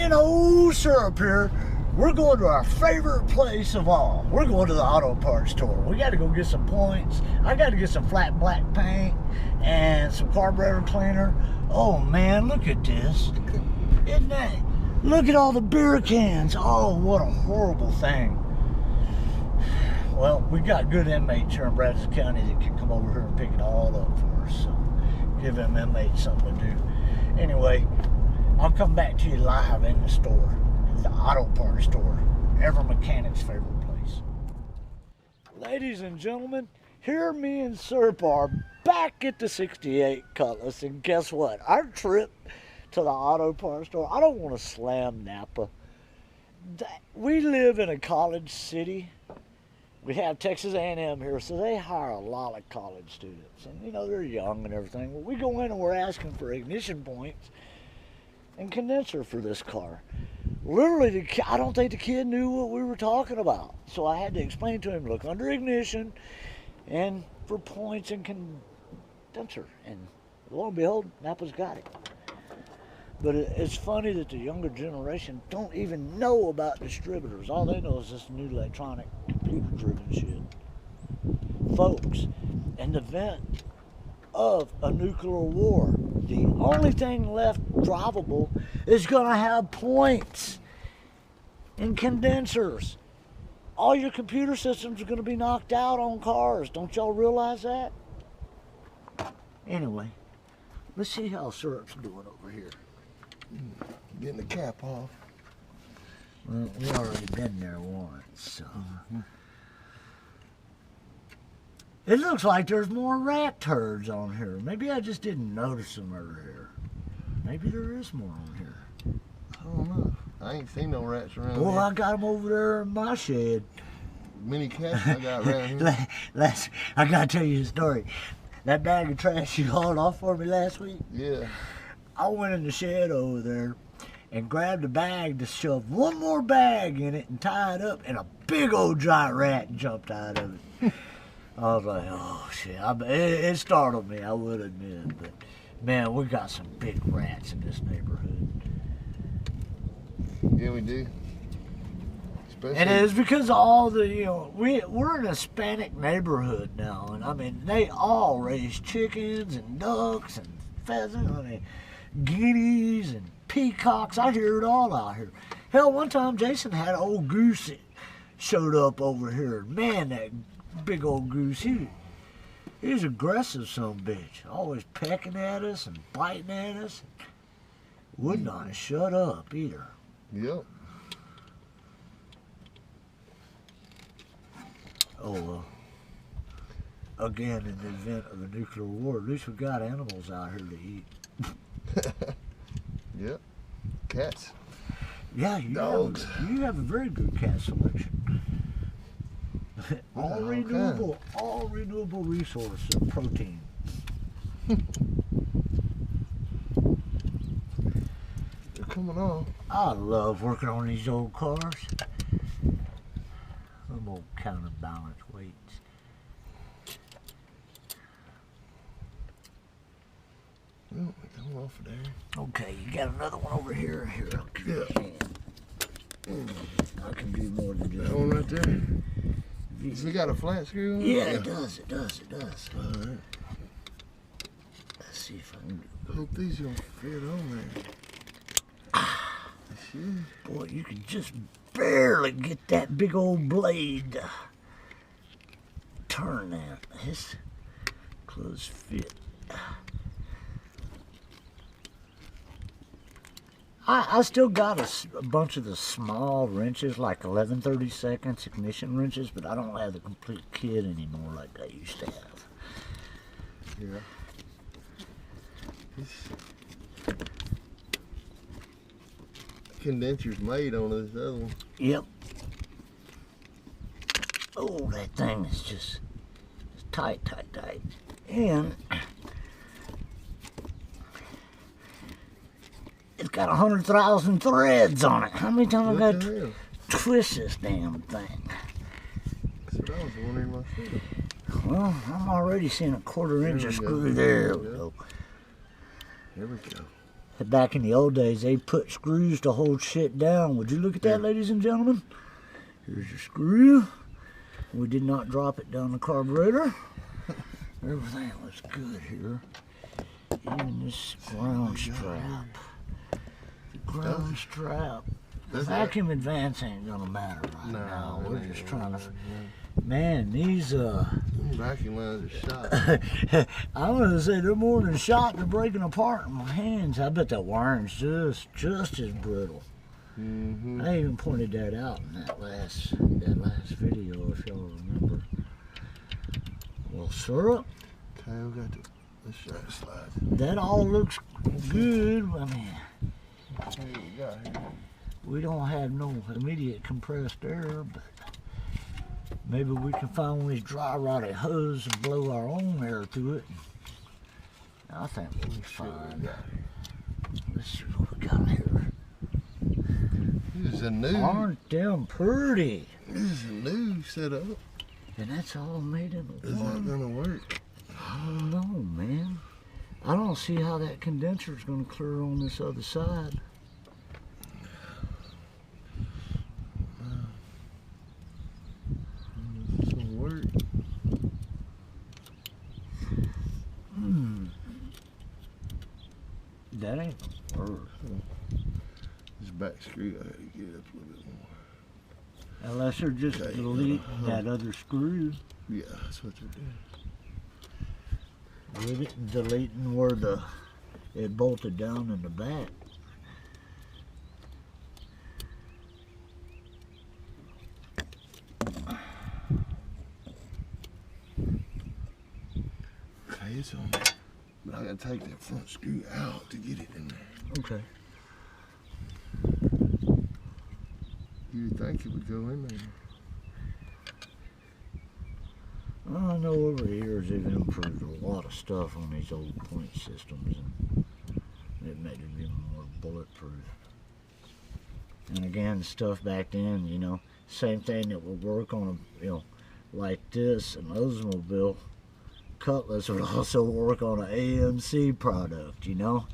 and old Syrup here. We're going to our favorite place of all. We're going to the auto parts store. We got to go get some points. I got to get some flat black paint and some carburetor cleaner. Oh man, look at this. Isn't that? Look at all the beer cans. Oh, what a horrible thing. Well, we got good inmates here in Brazos County that can come over here and pick it all up for us. So give them inmates something to do. Anyway, I'll come back to you live in the store. The auto parts store, every mechanic's favorite place. Ladies and gentlemen, here me and Syrup are back at the 68 Cutlass, and guess what? Our trip to the auto parts store, I don't want to slam Napa. We live in a college city. We have Texas A&M here, so they hire a lot of college students, and you know, they're young and everything. Well, we go in and we're asking for ignition points and condenser for this car. Literally, I don't think the kid knew what we were talking about. So I had to explain to him, look under ignition and for points and condenser. And lo and behold, Napa's got it. But it's funny that the younger generation don't even know about distributors. All they know is this new electronic computer-driven shit. Folks, in the event of a nuclear war, the only thing left drivable is going to have points and condensers. All your computer systems are going to be knocked out on cars. Don't y'all realize that? Anyway, let's see how Syrup's doing over here. Getting the cap off. Well, we already been there once, so. It looks like there's more rat turds on here. Maybe I just didn't notice them earlier. Maybe there is more on here. I don't know. I ain't seen no rats around Boy, here. I got them over there in my shed. Many cats I got around here. I gotta tell you a story. That bag of trash you hauled off for me last week? Yeah. I went in the shed over there and grabbed a bag to shove one more bag in it and tie it up, and a big old giant rat jumped out of it. I was like, oh shit, it startled me, I would admit, but man, we got some big rats in this neighborhood. Yeah, we do. Especially... And it's because of all the, you know, we're in a Hispanic neighborhood now, and I mean, they all raise chickens and ducks and pheasants, I mean, guineas and peacocks. I hear it all out here. Hell, one time Jason had an old goose that showed up over here. Man, that big old goose, he's aggressive, some bitch. Always pecking at us and biting at us. Would not shut up either. Yep. Oh, well. Again, in the event of a nuclear war, at least we got animals out here to eat. Yep. Cats. Yeah, Dogs. You have a very good cat selection. all renewable resource of protein. They're coming on. I love working on these old cars. Them old counterbalance weights. Oh, come off of there. Okay, you got another one over here. Here, I'll give you a hand. I can do more than just That one right there. Does it got a flat screw on it? Yeah, it does. All right. Let's see if I can do. Hope these don't fit on there. Shit. Boy, you can just barely get that big old blade to turn that. This close fit. I still got a bunch of the small wrenches, like 11/32 ignition wrenches, but I don't have the complete kit anymore like I used to have. Yeah. Condenser's made on this other one. Yep. Oh, that thing is just tight. And it's got 100,000 threads on it. How many times I got to twist this damn thing? That's what I was wondering myself. Well, I'm already seeing a 1/4 inch of screw. There we go. There we go. Back in the old days, they put screws to hold shit down. Would you look at that, ladies and gentlemen? Here's your screw. We did not drop it down the carburetor. Everything looks good here. Even this ground strap. The ground strap. The vacuum advance ain't gonna matter right now. We're just trying to... Man, these vacuum lines are shot. I'm gonna say they're more than shot. They're breaking apart in my hands. I bet that wiring's just as brittle. I even pointed that out in that last video, if y'all remember. Well, syrup. Okay, we got the shot slide. That all looks good. I mean, What we got here? we don't have no immediate compressed air, but maybe we can find one of these dry rotted hoses and blow our own air through it. I think we'll be fine. Let's see what we got here. This is a new. Aren't them pretty? This is a new setup. And that's all made in the Is that one. gonna work? I don't know, man. I don't see how that condenser's gonna clear on this other side. This will work. That ain't gonna work. This back screw, I gotta get it up a little bit more. Unless they're just Okay, delete that other screw. Yeah, that's what they're doing. With it and deleting where it bolted down in the back. Okay, it's on. But I gotta take that front screw out to get it in there. Okay. You would think it would go in there. I know over the years they've improved a lot of stuff on these old point systems, and it made it even more bulletproof. And again, stuff back then, you know, same thing that would work on a, you know, like this, an Oldsmobile Cutlass would also work on an AMC product, you know.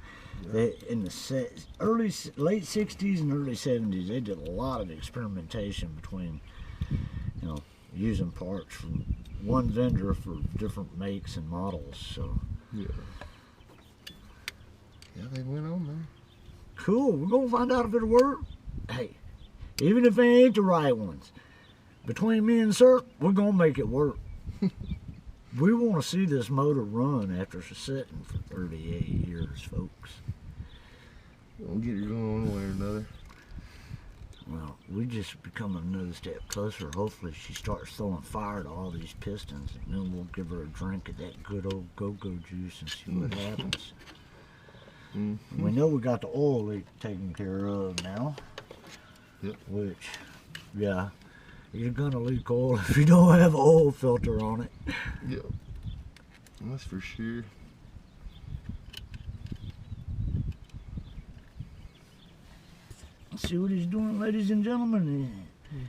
Yeah. They, in the late 60s and early 70s, they did a lot of experimentation between, you know, using parts from one vendor for different makes and models. So Yeah, they went on there. cool. We're gonna find out if it'll work. Hey, even if they ain't the right ones, between me and Sir, we're gonna make it work. We want to see this motor run after sitting for 38 years, folks. We'll get her going one way or another. Well, we just become another step closer. Hopefully she starts throwing fire to all these pistons, and then we'll give her a drink of that good old go-go juice and see what happens. We know we got the oil leak taken care of now. Yep. Which, yeah, you're gonna leak oil if you don't have an oil filter on it. Yep. That's for sure. See what he's doing, ladies and gentlemen.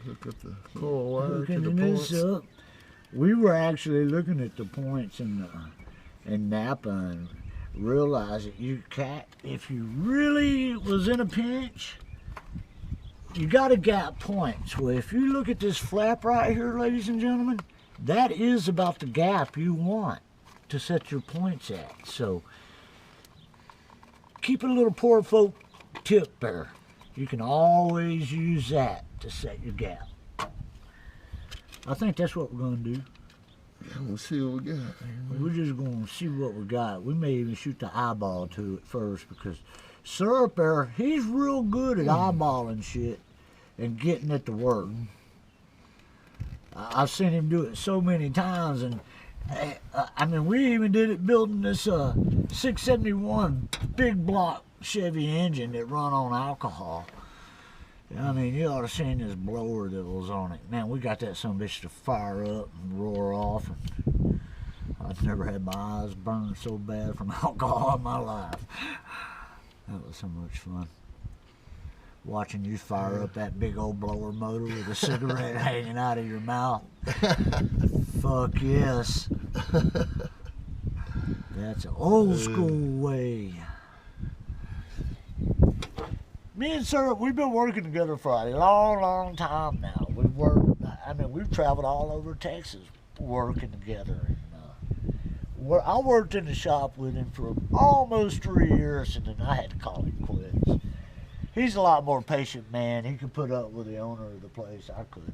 Hook up the coil wire to Looking the this points. up. We were actually looking at the points in Napa and realized that if you really was in a pinch, you got to gap points. Well, if you look at this flap right here, ladies and gentlemen, that is about the gap you want to set your points at. So keep a little poor folk tip there. You can always use that to set your gap. I think that's what we're going to do. Yeah, we'll see what we got. We're just going to see what we got. We may even shoot the eyeball to it first, because Syrup there, he's real good at eyeballing shit and getting it to work. I've seen him do it so many times, and I mean, we even did it building this 671 big block Chevy engine that run on alcohol. I mean, you ought to seen this blower that was on it. Man, we got that sumbitch to fire up and roar off. And I've never had my eyes burned so bad from alcohol in my life. That was so much fun. Watching you fire up that big old blower motor with a cigarette hanging out of your mouth. Fuck yes. That's an old school way. Me and Syrup, we've been working together for a long, long time now. We've traveled all over Texas working together. And, I worked in the shop with him for almost 3 years, and then I had to call him quits. He's a lot more patient man. He could put up with the owner of the place. I couldn't.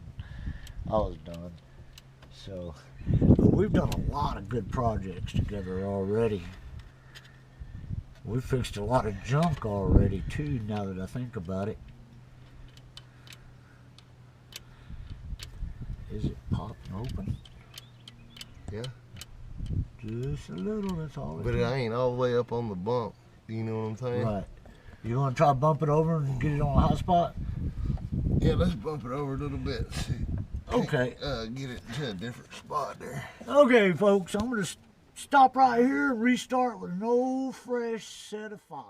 I was done. So, but we've done a lot of good projects together already. We fixed a lot of junk already too, now that I think about it. Is it popping open? Yeah. Just a little, that's all. But it ain't all the way up on the bump. You know what I'm saying? Right. You want to try to bump it over and get it on a hot spot? Yeah, let's bump it over a little bit. See. Okay. Get it to a different spot there. Okay, folks, I'm going to stop right here and restart with an old fresh set of files.